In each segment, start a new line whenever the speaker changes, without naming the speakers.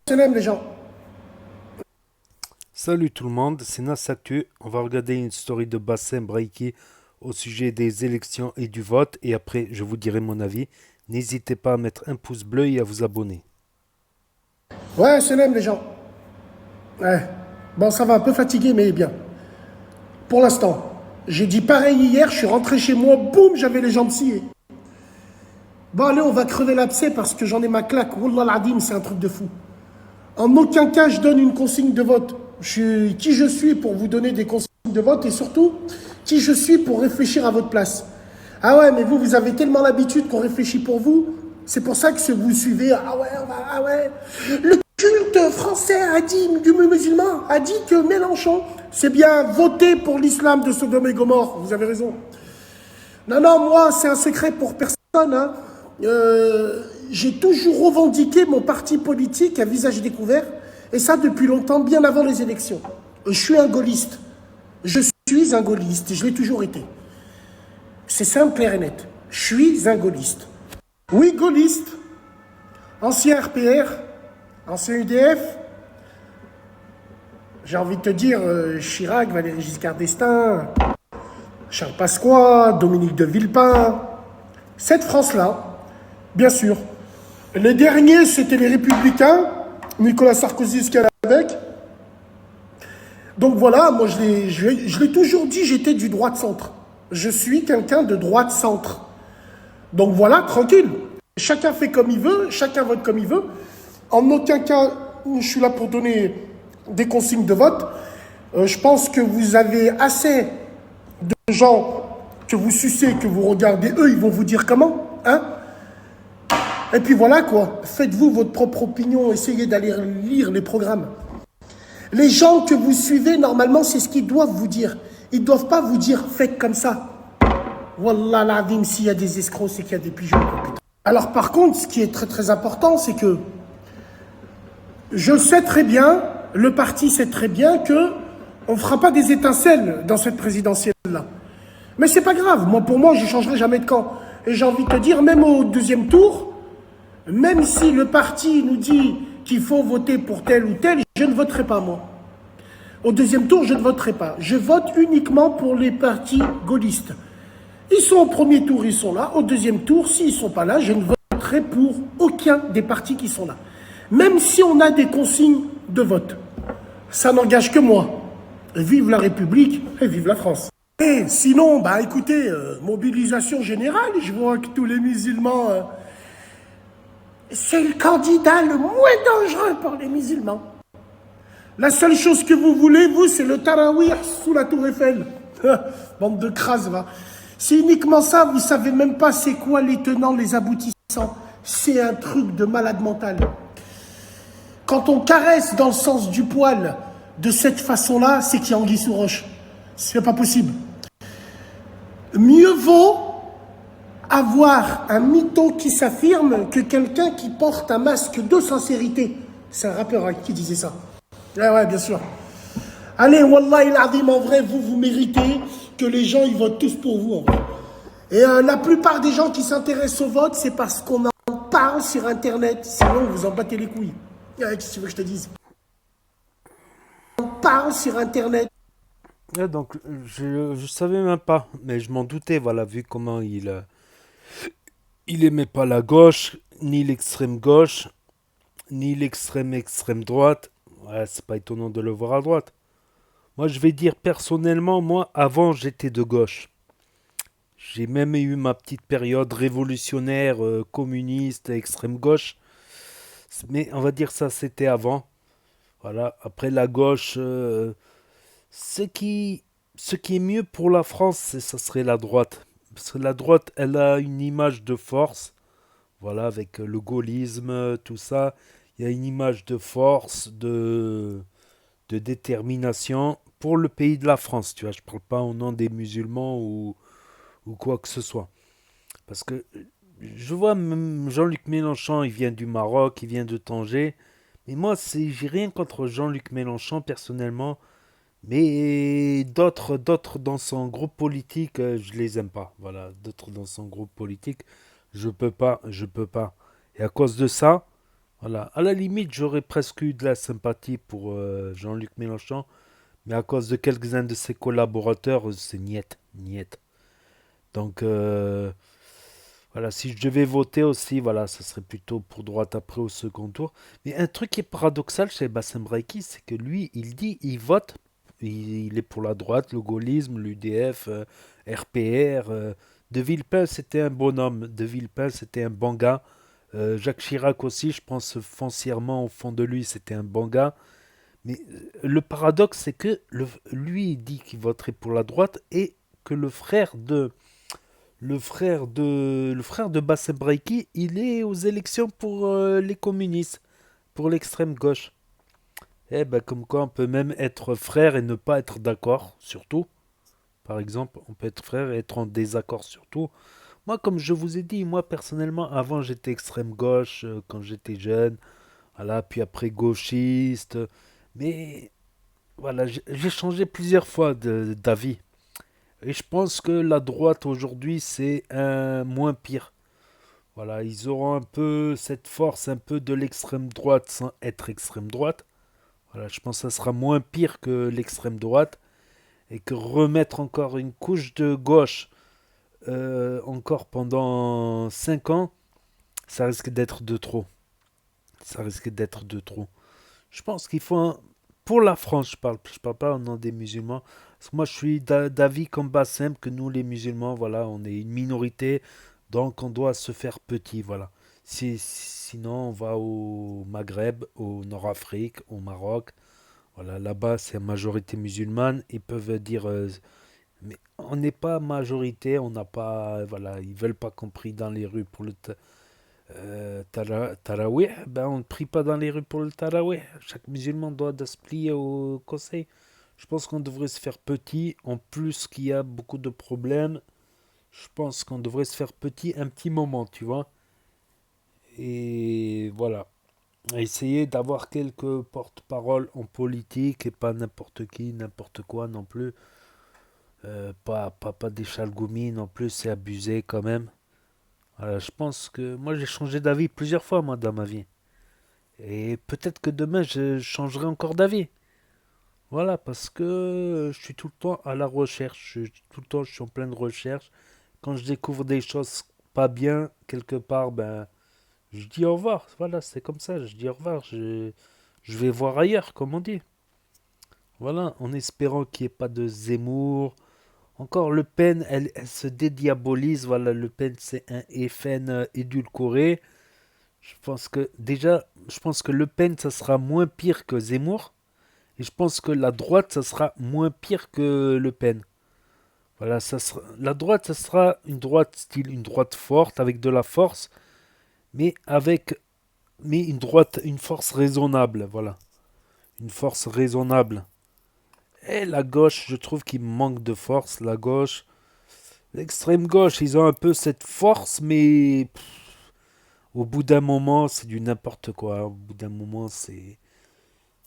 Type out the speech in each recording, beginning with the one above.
Salam les gens.
Salut tout le monde, c'est Nassactu. On va regarder une story de Bassem Braiki au sujet des élections et du vote. Et après, je vous dirai mon avis. N'hésitez pas à mettre un pouce bleu et à vous abonner.
Ouais, salam les gens. Ouais. Bon, ça va, un peu fatigué, mais bien. Pour l'instant. J'ai dit pareil hier, je suis rentré chez moi, boum, j'avais les jambes sciées. Bon, allez, on va crever l'abcès parce que j'en ai ma claque. Wallah l'adim, c'est un truc de fou. En aucun cas, je donne une consigne de vote. Qui je suis pour vous donner des consignes de vote et surtout, qui je suis pour réfléchir à votre place. Ah ouais, mais vous avez tellement l'habitude qu'on réfléchit pour vous. C'est pour ça que vous suivez. Ah ouais, ah ouais. Le culte français a dit, du musulman, a dit que Mélenchon, c'est bien voter pour l'islam de Sodome et Gomorre. Vous avez raison. Non, non, moi, c'est un secret pour personne. Hein. J'ai toujours revendiqué mon parti politique à visage découvert, et ça depuis longtemps, bien avant les élections. Je suis un gaulliste. Je suis un gaulliste, et je l'ai toujours été. C'est simple, clair et net. Je suis un gaulliste. Oui, gaulliste, ancien RPR, ancien UDF, j'ai envie de te dire Chirac, Valéry Giscard d'Estaing, Charles Pasqua, Dominique de Villepin. Cette France-là, bien sûr. Les derniers, c'était les Républicains, Nicolas Sarkozy, ce qu'elle avec. Donc voilà, moi je l'ai toujours dit, j'étais du droit de centre. Je suis quelqu'un de droit de centre. Donc voilà, tranquille. Chacun fait comme il veut, chacun vote comme il veut. En aucun cas, je suis là pour donner des consignes de vote. Je pense que vous avez assez de gens que vous sucez, que vous regardez. Eux, ils vont vous dire comment, hein. Et puis voilà quoi, faites-vous votre propre opinion, essayez d'aller lire les programmes. Les gens que vous suivez, normalement, c'est ce qu'ils doivent vous dire. Ils ne doivent pas vous dire faites comme ça. Wallah l'azim, s'il y a des escrocs, c'est qu'il y a des pigeons. Putain. Alors par contre, ce qui est très très important, c'est que je sais très bien, le parti sait très bien que on ne fera pas des étincelles dans cette présidentielle-là. Mais c'est pas grave, moi pour moi, je ne changerai jamais de camp. Et j'ai envie de te dire, même au deuxième tour, même si le parti nous dit qu'il faut voter pour tel ou tel, je ne voterai pas moi. Au deuxième tour, je ne voterai pas. Je vote uniquement pour les partis gaullistes. Ils sont au premier tour, ils sont là. Au deuxième tour, s'ils ne sont pas là, je ne voterai pour aucun des partis qui sont là. Même si on a des consignes de vote. Ça n'engage que moi. Vive la République et vive la France. Et sinon, bah écoutez, mobilisation générale, je vois que tous les musulmans... c'est le candidat le moins dangereux pour les musulmans. La seule chose que vous voulez, vous, c'est le tarawih sous la tour Eiffel. Bande de crasses, va. C'est uniquement ça, vous savez même pas c'est quoi les tenants, les aboutissants. C'est un truc de malade mental. Quand on caresse dans le sens du poil de cette façon-là, c'est qu'il y a anguille sous roche. C'est pas possible. Mieux vaut avoir un mytho qui s'affirme que quelqu'un qui porte un masque de sincérité. C'est un rappeur qui disait ça. Ouais, bien sûr. Allez, Wallah l'azim, en vrai, vous méritez que les gens ils votent tous pour vous. En vrai. Et la plupart des gens qui s'intéressent au vote, c'est parce qu'on en parle sur Internet. Sinon, vous en battez les couilles. Qu'est-ce que tu veux que je te dise? On parle sur Internet.
Ouais, donc, je savais même pas, mais je m'en doutais, voilà, vu comment il aimait pas la gauche, ni l'extrême gauche, ni l'extrême extrême droite. Ouais, c'est pas étonnant de le voir à droite. Moi, je vais dire personnellement, moi, avant, j'étais de gauche. J'ai même eu ma petite période révolutionnaire, communiste, extrême gauche. Mais on va dire ça, c'était avant. Voilà. Après la gauche, ce qui, ce qui est mieux pour la France, ça serait la droite. Parce que la droite, elle a une image de force. Voilà, avec le gaullisme, tout ça. Il y a une image de force, de détermination pour le pays de la France. Tu vois, je parle pas au nom des musulmans ou quoi que ce soit. Parce que je vois même Jean-Luc Mélenchon, il vient du Maroc, il vient de Tanger. Mais moi, j'ai rien contre Jean-Luc Mélenchon personnellement. Mais d'autres dans son groupe politique, je les aime pas. Voilà, d'autres dans son groupe politique, je peux pas. Et à cause de ça, Voilà. À la limite, j'aurais presque eu de la sympathie pour Jean-Luc Mélenchon, mais à cause de quelques-uns de ses collaborateurs, c'est niet, niet. Donc, voilà, si je devais voter aussi, voilà, ça serait plutôt pour droite après au second tour. Mais un truc qui est paradoxal chez Bassem Braiki, c'est que lui, il dit, il vote, il est pour la droite, le gaullisme, l'UDF, RPR. De Villepin, c'était un bonhomme. De Villepin, c'était un bon gars. Jacques Chirac aussi, je pense foncièrement au fond de lui, c'était un bon gars. Mais le paradoxe, c'est que lui, il dit qu'il voterait pour la droite et que le frère de Bassem Braiki, il est aux élections pour les communistes, pour l'extrême gauche. Eh ben, comme quoi on peut même être frère et ne pas être d'accord, surtout. Par exemple, on peut être frère et être en désaccord, surtout. Moi, comme je vous ai dit, moi personnellement, avant j'étais extrême gauche quand j'étais jeune, voilà, puis après gauchiste. Mais voilà, j'ai changé plusieurs fois d'avis. Et je pense que la droite aujourd'hui, c'est un moins pire. Voilà, ils auront un peu cette force, un peu de l'extrême droite sans être extrême droite. Voilà, je pense que ça sera moins pire que l'extrême droite. Et que remettre encore une couche de gauche encore pendant 5 ans, ça risque d'être de trop. Ça risque d'être de trop. Je pense qu'il faut pour la France, je parle pas au nom des musulmans. Parce que moi, je suis d'avis comme Bassem que nous, les musulmans, voilà, on est une minorité, donc on doit se faire petit, voilà. Sinon, on va au Maghreb, au Nord-Afrique, au Maroc. Voilà, là-bas, c'est une majorité musulmane. Ils peuvent dire, mais on n'est pas majorité, on n'a pas, voilà, ils veulent pas qu'on prie dans les rues pour le Tarawih, ben on ne prie pas dans les rues pour le Tarawih. Chaque musulman doit se plier au conseil. Je pense qu'on devrait se faire petit. En plus qu'il y a beaucoup de problèmes, je pense qu'on devrait se faire petit un petit moment, tu vois. Et voilà. Essayer d'avoir quelques porte-paroles en politique et pas n'importe qui, n'importe quoi non plus. Pas des chalgoumis non plus, c'est abusé quand même. Voilà, je pense que moi j'ai changé d'avis plusieurs fois moi dans ma vie. Et peut-être que demain je changerai encore d'avis. Voilà, parce que je suis tout le temps à la recherche. Tout le temps, je suis en pleine recherche. Quand je découvre des choses pas bien, quelque part, ben, je dis au revoir. Voilà, c'est comme ça. Je dis au revoir. Je vais voir ailleurs, comme on dit. Voilà, en espérant qu'il n'y ait pas de Zemmour. Encore, Le Pen, elle se dédiabolise. Voilà, Le Pen, c'est un FN édulcoré. Je pense que Le Pen, ça sera moins pire que Zemmour. Et je pense que la droite, ça sera moins pire que Le Pen. Voilà, la droite, ça sera une droite style, une droite forte, avec de la force, mais mais une force raisonnable, voilà. Une force raisonnable. Et la gauche, je trouve qu'il manque de force, la gauche. L'extrême gauche, ils ont un peu cette force, mais au bout d'un moment, c'est du n'importe quoi. Au bout d'un moment,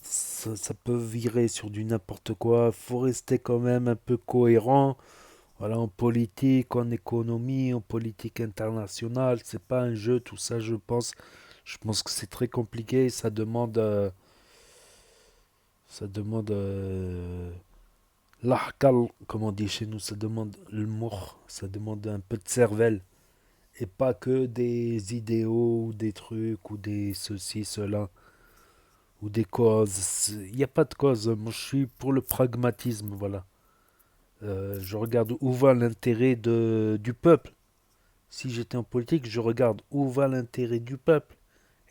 ça peut virer sur du n'importe quoi. Faut rester quand même un peu cohérent. Voilà, en politique, en économie, en politique internationale, c'est pas un jeu, tout ça, je pense. Je pense que c'est très compliqué. Ça demande l'ahkal, comme on dit chez nous. Ça demande le mour. Ça demande un peu de cervelle. Et pas que des idéaux, ou des trucs, ou des ceci, cela, ou des causes. Il n'y a pas de cause. Moi, je suis pour le pragmatisme, voilà. Je regarde où va l'intérêt du peuple. Si j'étais en politique, je regarde où va l'intérêt du peuple.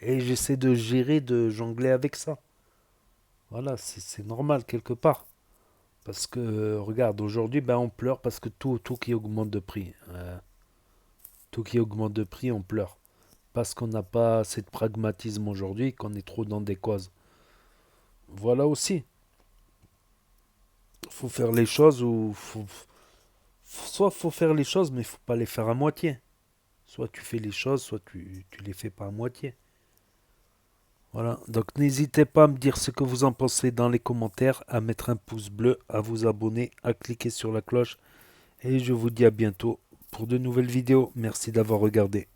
Et j'essaie de gérer, de jongler avec ça. Voilà, c'est normal quelque part. Parce que, regarde, aujourd'hui, ben, on pleure parce que tout qui augmente de prix. Tout qui augmente de prix, on pleure. Parce qu'on n'a pas assez de pragmatisme aujourd'hui, qu'on est trop dans des causes. Voilà aussi. Faut faire les choses soit faut faire les choses, mais il faut pas les faire à moitié. Soit tu fais les choses, soit tu les fais pas à moitié. Voilà, donc n'hésitez pas à me dire ce que vous en pensez dans les commentaires, à mettre un pouce bleu, à vous abonner, à cliquer sur la cloche. Et je vous dis à bientôt pour de nouvelles vidéos. Merci d'avoir regardé.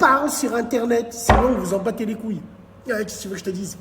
parle sur Internet. Sinon, vous en battez les couilles. Qu'est-ce que tu veux que je te dise?